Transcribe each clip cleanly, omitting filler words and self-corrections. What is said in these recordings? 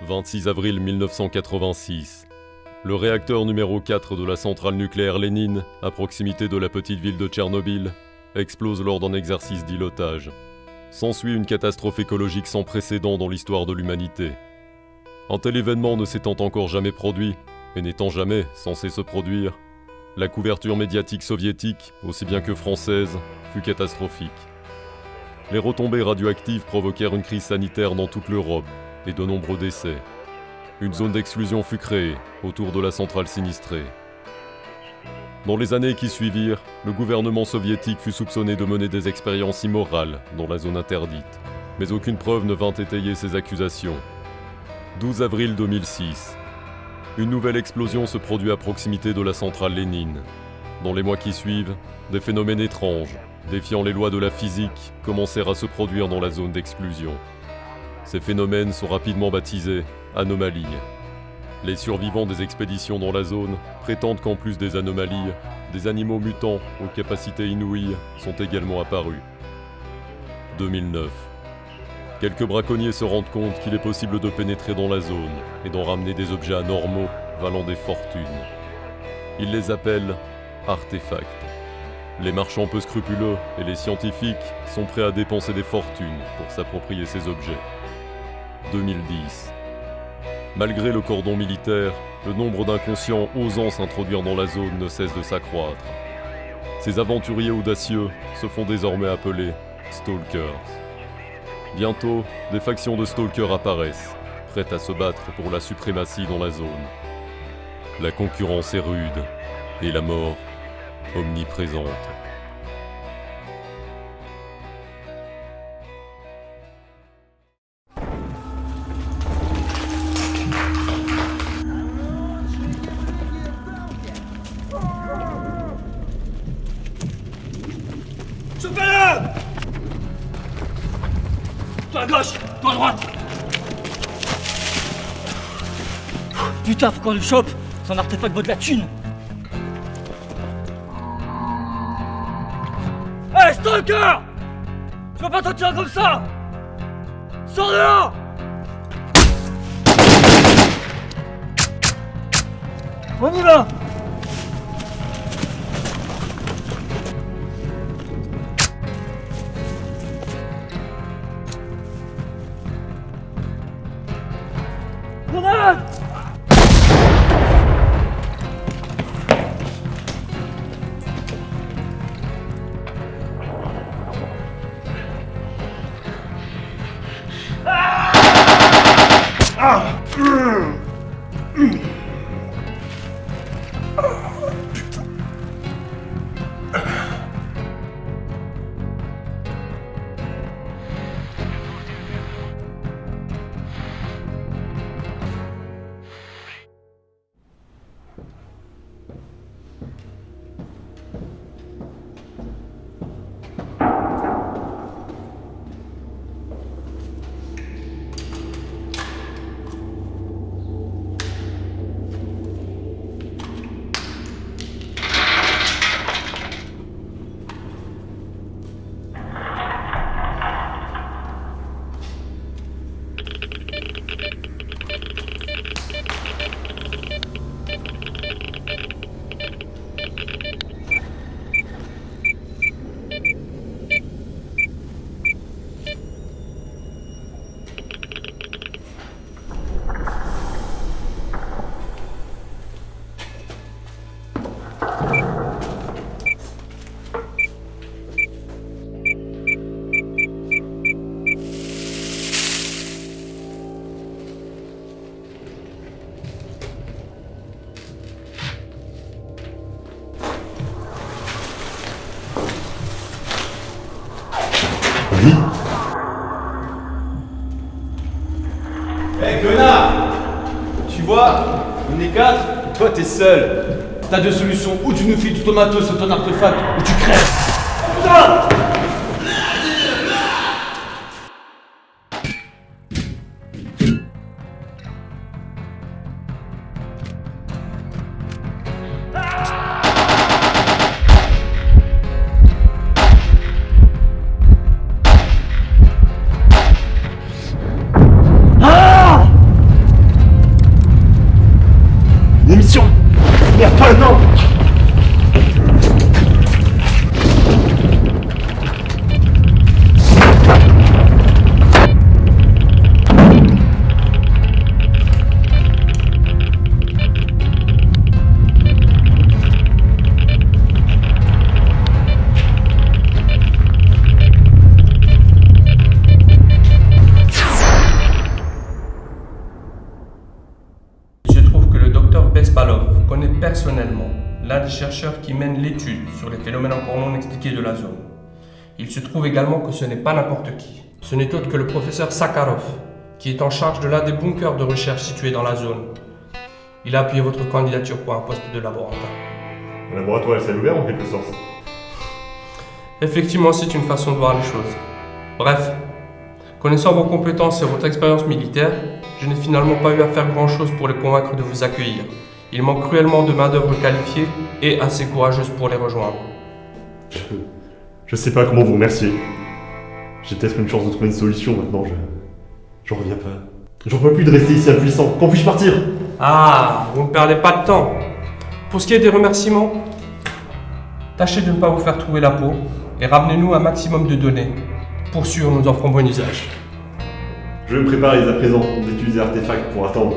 26 avril 1986. Le réacteur numéro 4 de la centrale nucléaire Lénine, à proximité de la petite ville de Tchernobyl, explose lors d'un exercice d'îlotage. S'ensuit une catastrophe écologique sans précédent dans l'histoire de l'humanité. Un tel événement ne s'étant encore jamais produit, et n'étant jamais censé se produire, la couverture médiatique soviétique, aussi bien que française, fut catastrophique. Les retombées radioactives provoquèrent une crise sanitaire dans toute l'Europe, et de nombreux décès. Une zone d'exclusion fut créée autour de la centrale sinistrée. Dans les années qui suivirent, le gouvernement soviétique fut soupçonné de mener des expériences immorales dans la zone interdite, mais aucune preuve ne vint étayer ces accusations. 12 avril 2006. Une nouvelle explosion se produit à proximité de la centrale Lénine. Dans les mois qui suivent, des phénomènes étranges, défiant les lois de la physique, commencèrent à se produire dans la zone d'exclusion. Ces phénomènes sont rapidement baptisés anomalies. Les survivants des expéditions dans la zone prétendent qu'en plus des anomalies, des animaux mutants aux capacités inouïes sont également apparus. 2009. Quelques braconniers se rendent compte qu'il est possible de pénétrer dans la zone et d'en ramener des objets anormaux valant des fortunes. Ils les appellent artefacts. Les marchands peu scrupuleux et les scientifiques sont prêts à dépenser des fortunes pour s'approprier ces objets. 2010. Malgré le cordon militaire, le nombre d'inconscients osant s'introduire dans la zone ne cesse de s'accroître. Ces aventuriers audacieux se font désormais appeler stalkers. Bientôt, des factions de stalkers apparaissent, prêtes à se battre pour la suprématie dans la zone. La concurrence est rude et la mort omniprésente. Chopez-le! Toi à gauche, toi à droite. Putain, faut qu'on le chope. Son artefact vaut de la thune. Hey, stalker! Je peux pas t'en tirer comme ça! Sors de là! On y va! Grenade! Eh connard! Tu vois, on est 4, toi t'es seul. T'as deux solutions, ou tu nous files tout ton matos sur ton artefact, ou tu crèves. Putain! Toi, non! Il se trouve que le docteur Bespalov connaît personnellement l'un des chercheurs qui mène l'étude sur les phénomènes encore non expliqués de la zone. Il se trouve également que ce n'est pas n'importe qui. Ce n'est autre que le professeur Sakharov, qui est en charge de l'un des bunkers de recherche situés dans la zone. Il a appuyé votre candidature pour un poste de laboratoire. Le laboratoire est ouvert en quelque sorte. Effectivement, c'est une façon de voir les choses. Bref, connaissant vos compétences et votre expérience militaire, je n'ai finalement pas eu à faire grand-chose pour les convaincre de vous accueillir. Il manque cruellement de main-d'œuvre qualifiée et assez courageuse pour les rejoindre. Je sais pas comment vous remercier. J'ai peut-être une chance de trouver une solution maintenant, j'en reviens pas. J'en peux plus de rester ici impuissant. Quand puis-je partir? Ah, vous ne perdez pas de temps. Pour ce qui est des remerciements, tâchez de ne pas vous faire trouver la peau et ramenez-nous un maximum de données. Pour sûr, nous en ferons bon usage. Je vais me préparer à présent d'utiliser l'artefact pour attendre.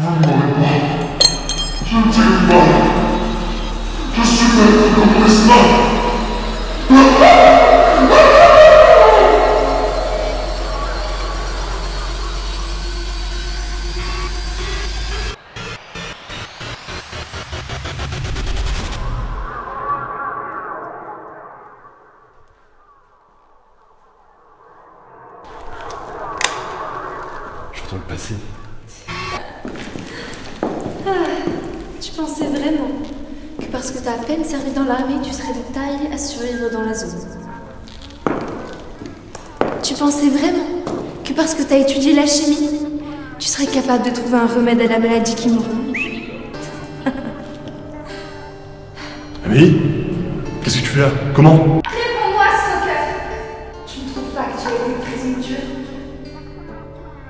J'entends le passé. Tu pensais vraiment que parce que t'as à peine servi dans l'armée, tu serais de taille à survivre dans la zone? Tu pensais vraiment que parce que t'as étudié la chimie, tu serais capable de trouver un remède à la maladie qui me ronge? Amélie? Qu'est-ce que tu fais là? Comment? Réponds-moi, Stalker! Tu ne trouves pas que tu as été présomptueux?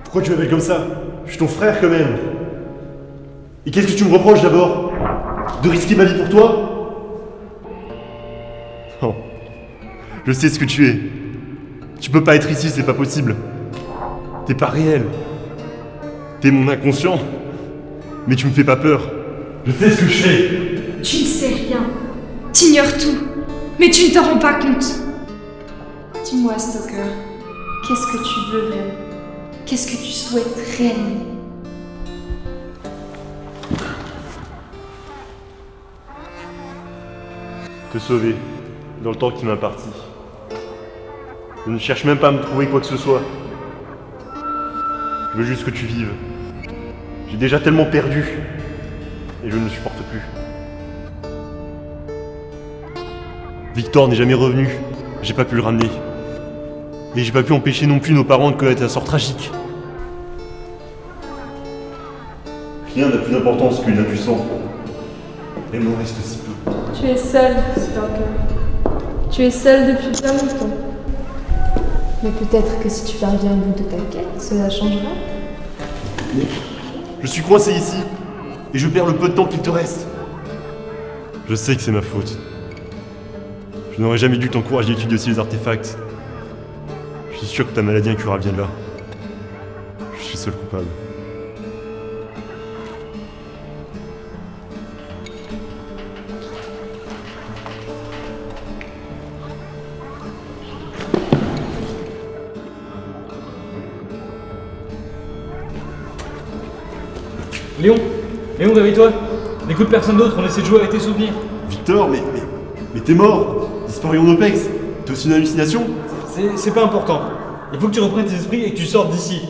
Pourquoi tu m'appelles comme ça? Je suis ton frère quand même. Et qu'est-ce que tu me reproches d'abord? De risquer ma vie pour toi? Non. Je sais ce que tu es. Tu peux pas être ici, c'est pas possible. T'es pas réel. T'es mon inconscient. Mais tu me fais pas peur. Je sais ce que je fais. Tu ne sais rien. T'ignores tout. Mais tu ne t'en rends pas compte. Dis-moi, Stalker, qu'est-ce que tu veux vraiment? Qu'est-ce que tu souhaites réellement? Te sauver, dans le temps qui m'est imparti. Je ne cherche même pas à me prouver quoi que ce soit. Je veux juste que tu vives. J'ai déjà tellement perdu. Et je ne le supporte plus. Victor n'est jamais revenu. J'ai pas pu le ramener. Et j'ai pas pu empêcher non plus nos parents de connaître un sort tragique. Rien n'a plus d'importance qu'une âme du sang. Et il m'en reste si peu. Tu es seul, Stalker. Tu es seul depuis bien longtemps. Mais peut-être que si tu parviens au bout de ta quête, cela changera. Je suis coincé ici. Et je perds le peu de temps qu'il te reste. Je sais que c'est ma faute. Je n'aurais jamais dû t'encourager à étudier aussi les artefacts. Je suis sûr que ta maladie incurable vient de là. Je suis seul coupable. Léon, réveille-toi. N'écoute personne d'autre, on essaie de jouer avec tes souvenirs. Victor, mais t'es mort. Disparu en OPEX. T'es aussi une hallucination? C'est pas important. Il faut que tu reprennes tes esprits et que tu sortes d'ici.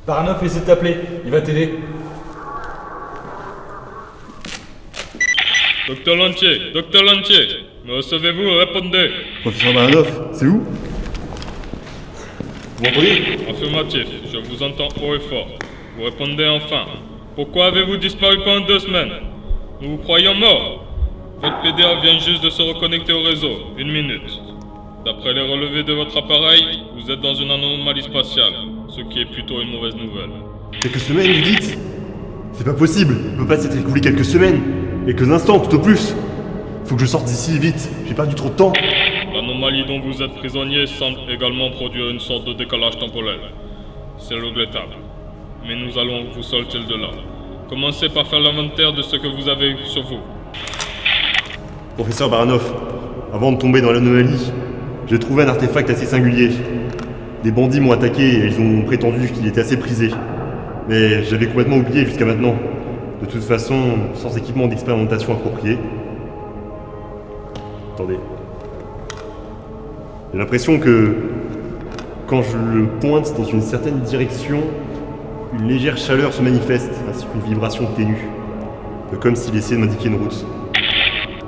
Baranov essaie de t'appeler, il va t'aider. Docteur Lantier, me recevez-vous? Répondez. Professeur Baranov, c'est où? Vous m'entendez? Affirmatif, je vous entends haut et fort. Vous répondez enfin. Pourquoi avez-vous disparu pendant 2 semaines? Nous vous croyons mort. Votre PDA vient juste de se reconnecter au réseau. 1 minute. D'après les relevés de votre appareil, vous êtes dans une anomalie spatiale, ce qui est plutôt une mauvaise nouvelle. Quelques semaines, vous dites? C'est pas possible. Il peut pas s'être écoulé quelques semaines. Quelques instants, tout au plus. Faut que je sorte d'ici vite. J'ai perdu trop de temps. L'anomalie dont vous êtes prisonnier semble également produire une sorte de décalage temporel. C'est regrettable. Mais nous allons vous sortir de là. Commencez par faire l'inventaire de ce que vous avez sur vous. Professeur Baranov, avant de tomber dans l'anomalie, j'ai trouvé un artefact assez singulier. Des bandits m'ont attaqué et ils ont prétendu qu'il était assez prisé. Mais j'avais complètement oublié jusqu'à maintenant. De toute façon, sans équipement d'expérimentation approprié. Attendez. J'ai l'impression que quand je le pointe dans une certaine direction, une légère chaleur se manifeste, ainsi qu'une vibration ténue. Comme s'il essayait de m'indiquer une route.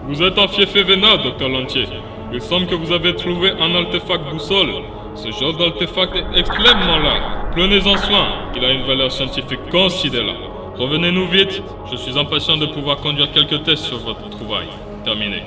Vous êtes un fief et vénard, Docteur Lantier. Il semble que vous avez trouvé un artefact boussole. Ce genre d'artefact est extrêmement rare. Prenez-en soin, il a une valeur scientifique considérable. Revenez-nous vite, je suis impatient de pouvoir conduire quelques tests sur votre trouvaille. Terminé.